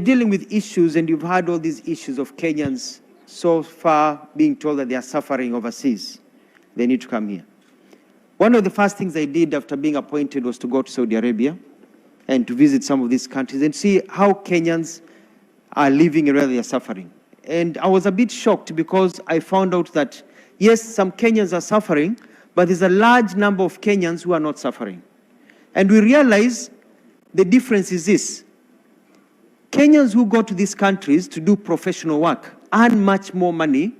dealing with issues, and you've had all these issues of Kenyans so far being told that they are suffering overseas. They need to come here. One of the first things I did after being appointed was to go to Saudi Arabia and to visit some of these countries and see how Kenyans are living and whether they are suffering. And I was a bit shocked because I found out that, yes, some Kenyans are suffering, but there's a large number of Kenyans who are not suffering. And we realize the difference is this. Kenyans who go to these countries to do professional work earn much more money,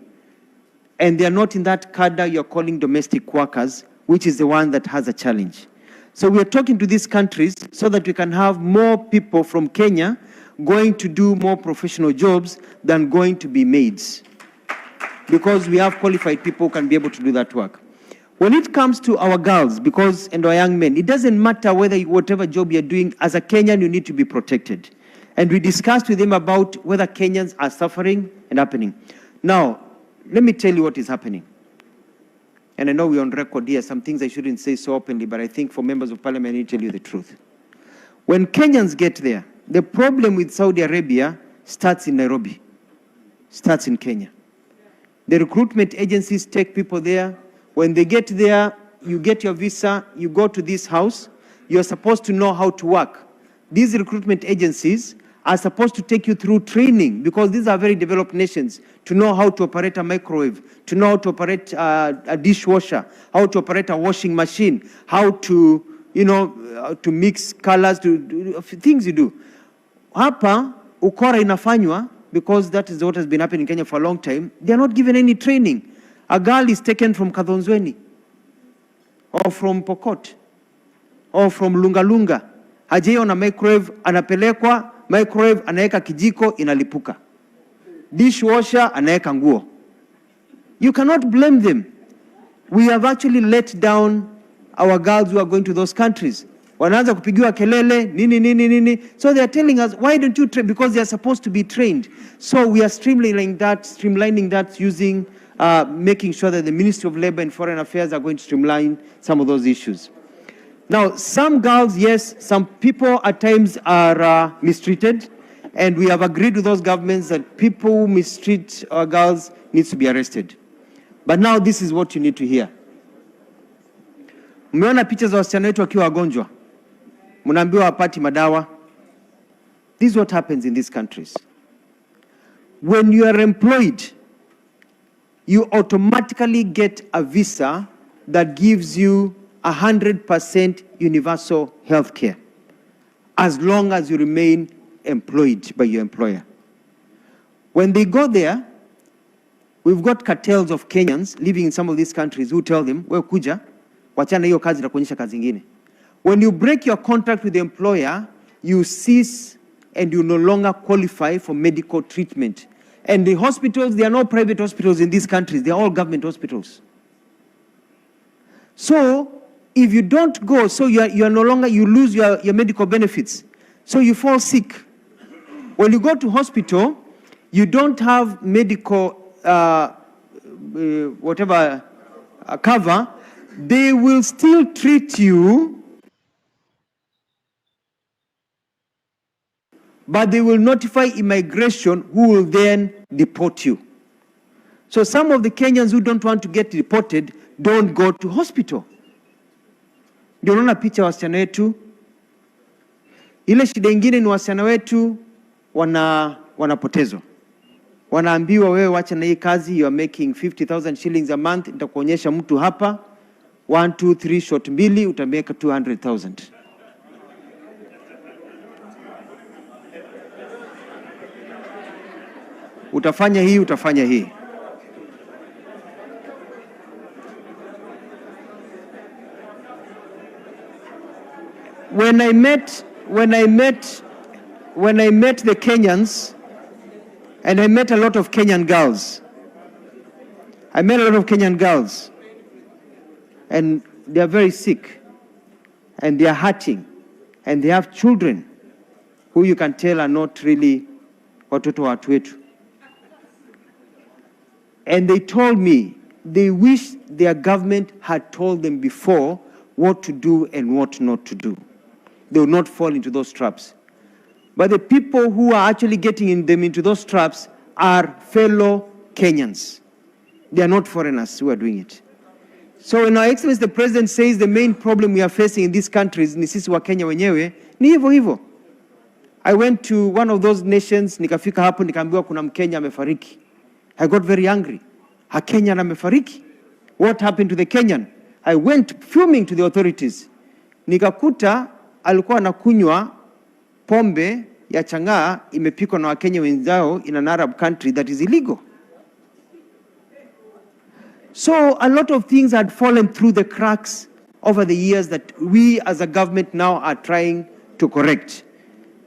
and they are not in that cadre you're calling domestic workers, which is the one that has a challenge. So we are talking to these countries so that we can have more people from Kenya going to do more professional jobs than going to be maids, because we have qualified people who can be able to do that work. When it comes to our girls, and our young men, it doesn't matter whether whatever job you're doing, as a Kenyan, you need to be protected. And we discussed with them about whether Kenyans are suffering and happening. Now, let me tell you what is happening. And I know we're on record here, some things I shouldn't say so openly, but I think for members of parliament, I need to tell you the truth. When Kenyans get there, the problem with Saudi Arabia starts in Nairobi, starts in Kenya. The recruitment agencies take people there. When they get there, you get your visa, you go to this house, you're supposed to know how to work. These recruitment agencies are supposed to take you through training, because these are very developed nations, to know how to operate a microwave, to know how to operate a dishwasher, how to operate a washing machine, how to, to mix colors, to do things you do. Hapa, ukora inafanywa, because that is what has been happening in Kenya for a long time. They are not given any training. A girl is taken from Kadhonzweni, or from Pokot, or from Lungalunga. Hajaona microwave, anapelekwa microwave, anaeka kijiko, inalipuka. Dishwasher, anaeka nguo. You cannot blame them. We have actually let down our girls who are going to those countries. Wanaanza kupigiwa kelele, nini. So they are telling us, why don't you train? Because they are supposed to be trained. So we are streamlining that using, making sure that the Ministry of Labor and Foreign Affairs are going to streamline some of those issues. Now, some girls, yes, some people at times are mistreated, and we have agreed with those governments that people who mistreat our girls needs to be arrested. But now this is what you need to hear. Umeona picha za wasichana wetu wakiwa wagonjwa, mnaambiwa wapati madawa. This is what happens in these countries. When you are employed, you automatically get a visa that gives you 100% universal health care, as long as you remain employed by your employer. When they go there, we've got cartels of Kenyans living in some of these countries who tell them, "Wewe kuja, wachana hiyo kazi na kuonyesha kazi nyingine." When you break your contract with the employer, you cease and you no longer qualify for medical treatment. And the hospitals, there are no private hospitals in these countries, they're all government hospitals. So, if you don't go, so you are no longer, you lose your medical benefits. So you fall sick. When you go to hospital, you don't have medical, cover, they will still treat you, but they will notify immigration, who will then deport you. So some of the Kenyans who don't want to get deported don't go to hospital. Ndio unaona picha wasichana wetu. Ile shida nyingine ni wasichana wetu wanapotezwa. Wanaambiwa wewe wacha na hii kazi, you are making 50,000 shillings a month, nitakuonyesha mtu hapa 1 2 3 shot mbili utameka 200,000. Utafanya hii, utafanya hii. When I met the Kenyans, and I met a lot of Kenyan girls. And they are very sick, and they are hurting, and they have children who you can tell are not really watoto watu wetu. And they told me they wish their government had told them before what to do and what not to do. They will not fall into those traps. But the people who are actually getting them into those traps are fellow Kenyans. They are not foreigners who are doing it. So when Our Excellency the President says the main problem we are facing in these countries ni sisi wa Kenya wenyewe, ni hivyo hivyo. I went to one of those nations, nikafika hapo nikaambiwa kuna Mkenya amefariki. I got very angry. A Kenyan amefariki. What happened to the Kenyan? I went fuming to the authorities. Nikakuta alikuwa anakunywa pombe ya chang'aa imepikwa na Wakenya wenzao in an Arab country that is illegal. So a lot of things had fallen through the cracks over the years that we as a government now are trying to correct,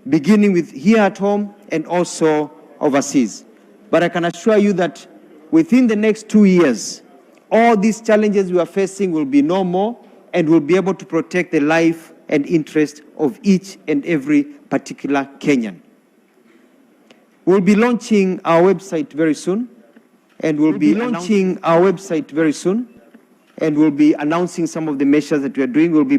beginning with here at home and also overseas. But I can assure you that within the next 2 years, all these challenges we are facing will be no more, and we'll be able to protect the life and interest of each and every particular Kenyan. We'll be launching our website very soon, and we'll be announcing some of the measures that we are doing. We'll be